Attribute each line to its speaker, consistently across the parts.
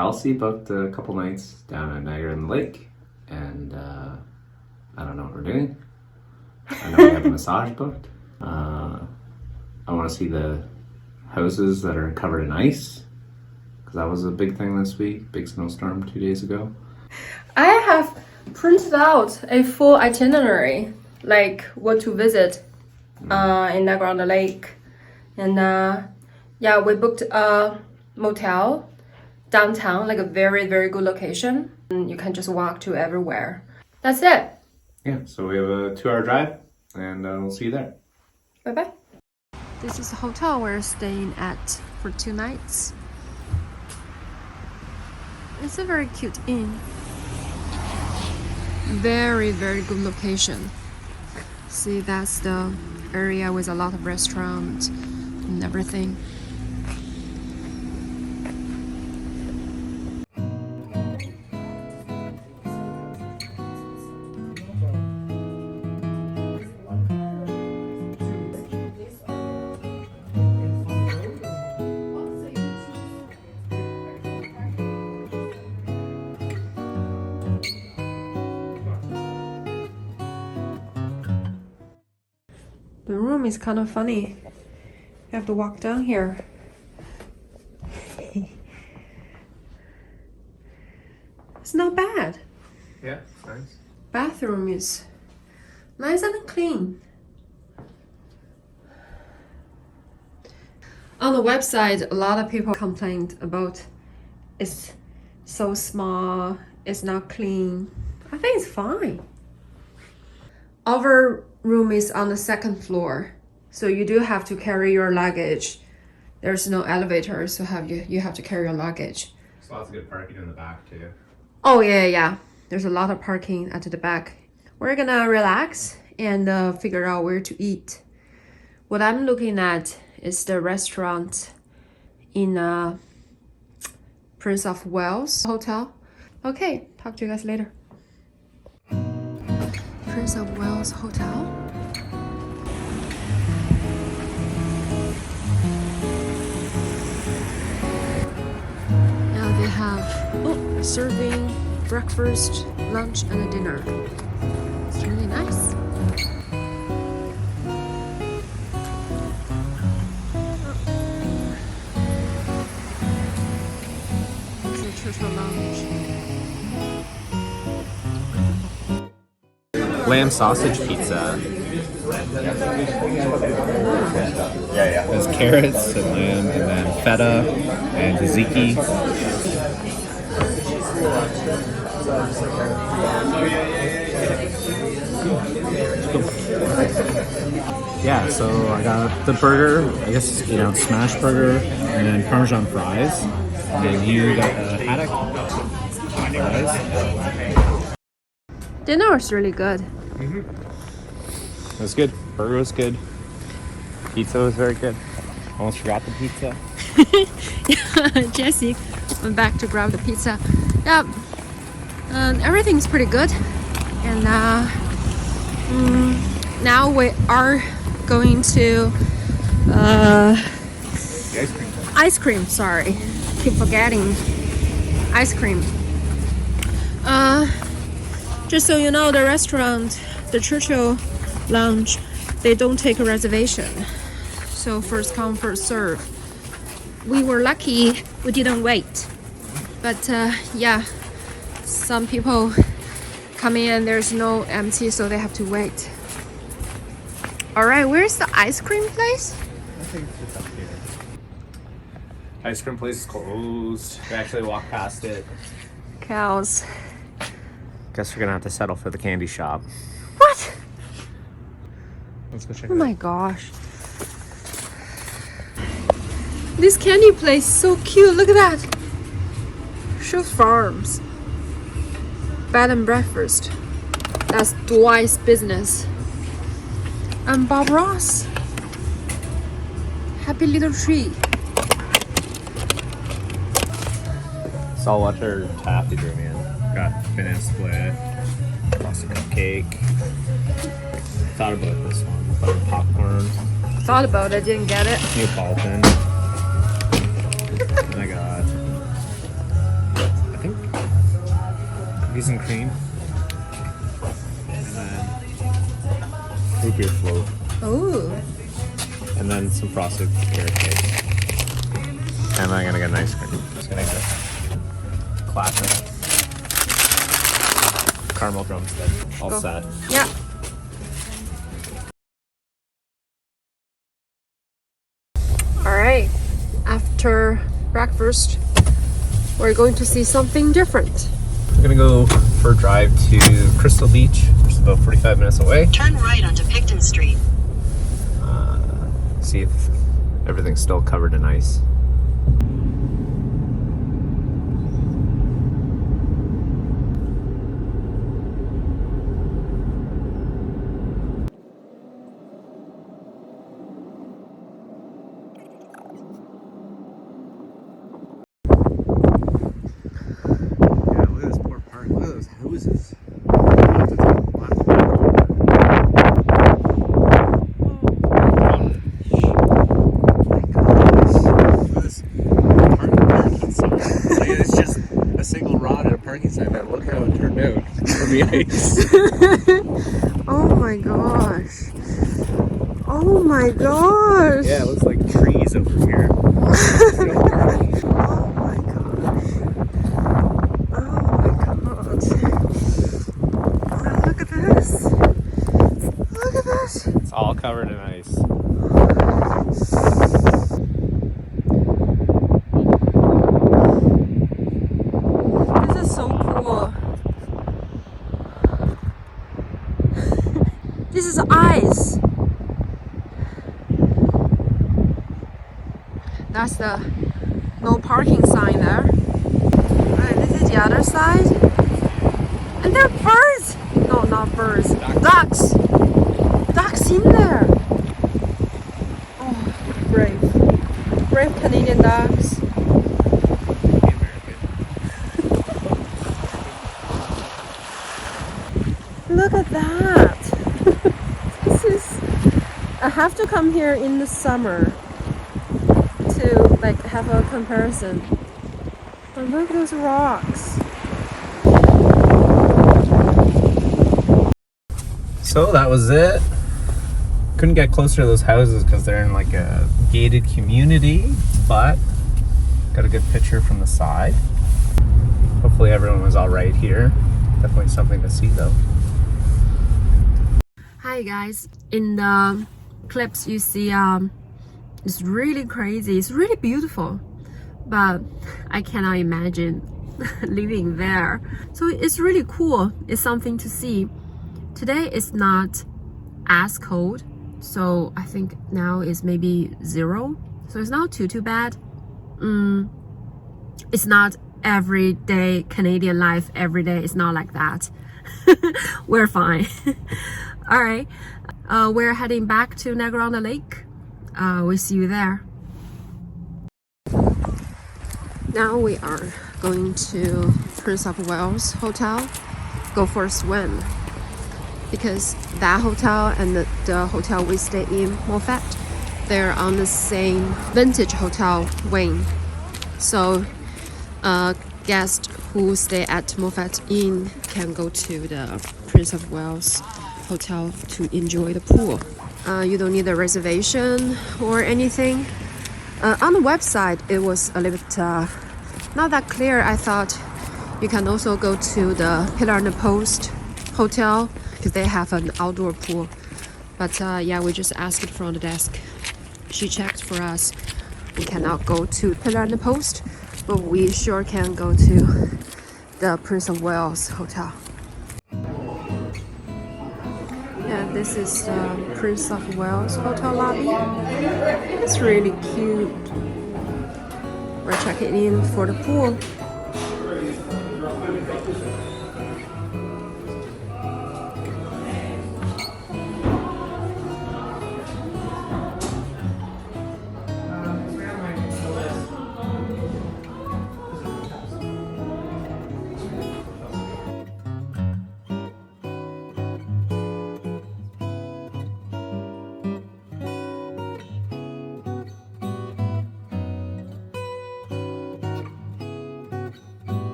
Speaker 1: Kelsey booked a couple nights down at Niagara-on-the-Lake, and I don't know what we're doing. I know we have a massage booked. I want to see the houses that are covered in ice, because that was a big thing this week. Big snowstorm 2 days ago.
Speaker 2: I have printed out a full itinerary, like what to visit in Niagara-on-the-Lake. And yeah, we booked a motel downtown, like a very, very good location. And you can just walk to everywhere. That's it.
Speaker 1: Yeah, so we have a 2-hour drive, and we'll see you there.
Speaker 2: Bye-bye. This is the hotel we're staying at for 2 nights. It's a very cute inn. Very, very good location. See, that's the area with a lot of restaurants and everything. The room is kind of funny. You have to walk down here. It's not bad.
Speaker 1: Yeah, it's nice.
Speaker 2: Bathroom is nice and clean. On the website, a lot of people complained about it's so small, it's not clean. I think it's fine. Our room is on the 2nd floor, so you do have to carry your luggage. There's no elevator, so you have to carry your luggage.
Speaker 1: There's lots of good parking in the back too.
Speaker 2: Oh yeah. There's a lot of parking at the back. We're gonna relax and figure out where to eat. What I'm looking at is the restaurant in Prince of Wales Hotel. Okay, talk to you guys later. Prince of Wales Hotel. Now they have serving breakfast, lunch, and a dinner. It's really nice. It's a Chuchill lounge.
Speaker 1: Lamb sausage pizza. Yeah. There's carrots and lamb, and then feta and tzatziki. Yeah, so I got the burger, I guess, smash burger, and then Parmesan fries. And then you got the haddock fries.
Speaker 2: Dinner was really good.
Speaker 1: It was good. Burger was good. Pizza was very good. Almost forgot the pizza.
Speaker 2: Yeah, Jesse went back to grab the pizza. Yeah, everything's pretty good. And now we are going to ice cream. Sorry, keep forgetting ice cream. Just so you know, the restaurant, the Chuchill Lounge, they don't take a reservation. So first come, first serve. We were lucky we didn't wait. But yeah, some people come in, there's no empty, so they have to wait. Alright, where's the ice cream place?
Speaker 1: I think it's up here. Ice cream place is closed. We actually walked past it.
Speaker 2: Cows.
Speaker 1: Guess we're gonna have to settle for the candy shop.
Speaker 2: What?
Speaker 1: Let's go check it
Speaker 2: Oh
Speaker 1: out.
Speaker 2: my gosh. This candy place is so cute. Look at that. Show Farms. Bed and breakfast. That's Dwight's business. And Bob Ross. Happy little tree.
Speaker 1: Saltwater taffy drew me in. Got banana split, frosted cupcake. Thought about this one. Butter popcorn.
Speaker 2: Thought about it, didn't get it.
Speaker 1: Neapolitan. And I got and cream. And then root beer float.
Speaker 2: Oh.
Speaker 1: And then some frosted carrot cake. And I'm gonna get an ice cream. Just gonna get a classic caramel drumstick. All set.
Speaker 2: Yeah. All right. After breakfast, we're going to see something different.
Speaker 1: We're gonna go for a drive to Crystal Beach, which is about 45 minutes away.
Speaker 3: Turn right onto Picton Street.
Speaker 1: See if everything's still covered in ice. Yeah, look at this poor park. Look at those houses. It's just a single rod at a parking sign. But look how it turned out from the ice.
Speaker 2: Oh my gosh. Oh my gosh.
Speaker 1: Yeah, it looks like trees over here.
Speaker 2: Oh my gosh. Oh my god. Oh, look at this. Look at this.
Speaker 1: It's all covered in ice.
Speaker 2: This is so cool. This is ice. That's the no parking sign there. And this is the other side. And there are birds. No, not birds. Ducks. Ducks in there. Oh, brave. Brave Canadian ducks. Look at that. This is... I have to come here in the summer to like have a comparison. But look at those rocks.
Speaker 1: So that was it. Couldn't get closer to those houses because they're in like a gated community, but got a good picture from the side. Hopefully everyone was all right here. Definitely something to see though.
Speaker 2: Hi guys. In the clips you see it's really crazy. It's really beautiful, but I cannot imagine living there. So it's really cool. It's something to see. Today is not as cold, so I think now is maybe 0. So it's not too bad. It's not everyday Canadian life every day. It's not like that. We're fine. All right, we're heading back to Niagara-on-the-Lake. We'll see you there. Now we are going to Prince of Wales Hotel, go for a swim. Because that hotel and the hotel we stay in, Moffat, they're on the same vintage hotel wing. So guests who stay at Moffat Inn can go to the Prince of Wales Hotel to enjoy the pool. You don't need a reservation or anything. On the website, it was a little bit not that clear. I thought you can also go to the Pillar and Post Hotel because they have an outdoor pool. But yeah, we just asked it from the desk. She checked for us. We cannot go to Pillar and Post, but we sure can go to the Prince of Wales Hotel. Yeah, this is the Prince of Wales Hotel lobby. It's really cute. We're checking in for the pool.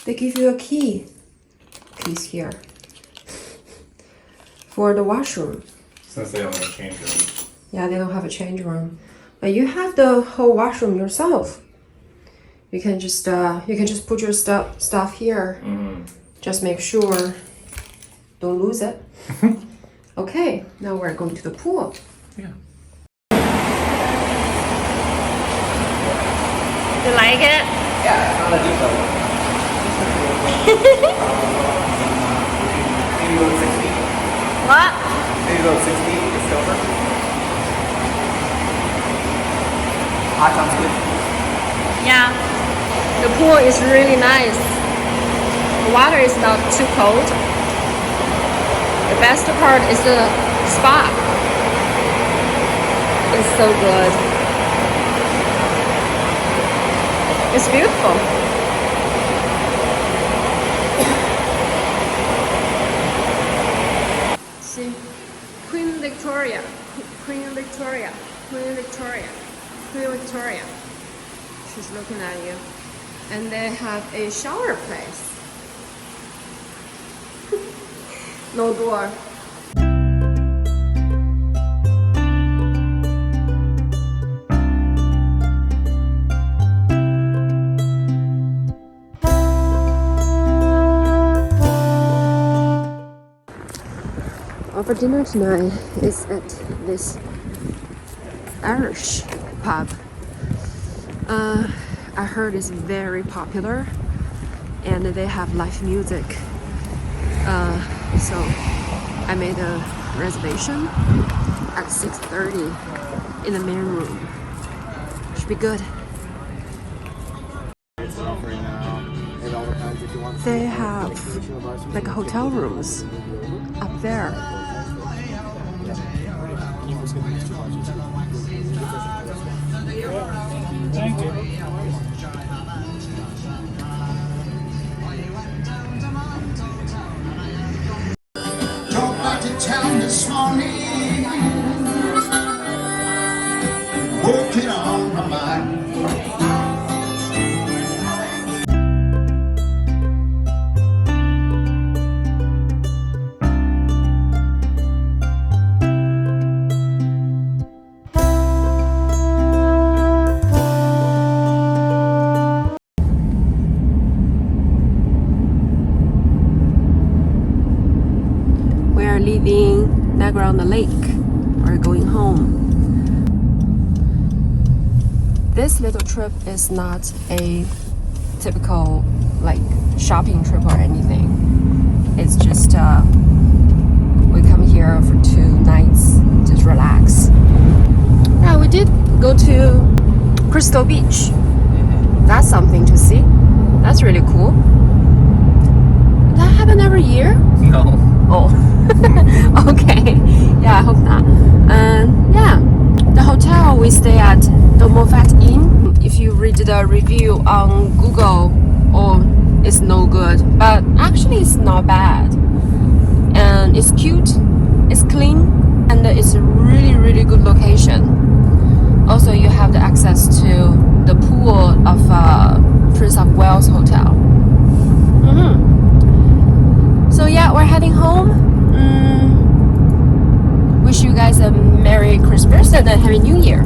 Speaker 2: They give you a key piece here for the washroom.
Speaker 1: Since they don't have a change room.
Speaker 2: Yeah, they don't have a change room, but you have the whole washroom yourself. You can just put your stuff here. Just make sure don't lose it. Okay, now we're going to the pool.
Speaker 1: Yeah.
Speaker 2: You like it?
Speaker 1: Yeah, it's not a deep level. Maybe go 6 feet.
Speaker 2: What?
Speaker 1: Maybe go 6 feet. It's over. Hot tub's good.
Speaker 2: Yeah. The pool is really nice. The water is not too cold. The best part is the spa. It's so good. It's beautiful. See, Queen Victoria, Queen Victoria, Queen Victoria, Queen Victoria. She's looking at you. And they have a shower place. No door. Our dinner tonight is at this Irish pub. I heard it's very popular and they have live music. So I made a reservation at 6:30 in the main room. Should be good. They have like hotel rooms up there.
Speaker 4: Thank you.
Speaker 5: Drove back to town this morning, working on my mind.
Speaker 2: Leaving Niagara-on-the-Lake. We're going home. This little trip is not a typical like shopping trip or anything. It's just we come here for 2 nights, just relax. Yeah, we did go to Crystal Beach. That's something to see. That's really cool. That happen every year?
Speaker 1: No.
Speaker 2: Oh, okay. Yeah, I hope not. Yeah, the hotel we stay at, the Moffat Inn. If you read the review on Google, it's no good. But actually, it's not bad. And it's cute, it's clean, and it's a really, really good location. Also, you have the access to the pool of Prince of Wales Hotel. So yeah, we're heading home. Wish you guys a Merry Christmas and a Happy New Year.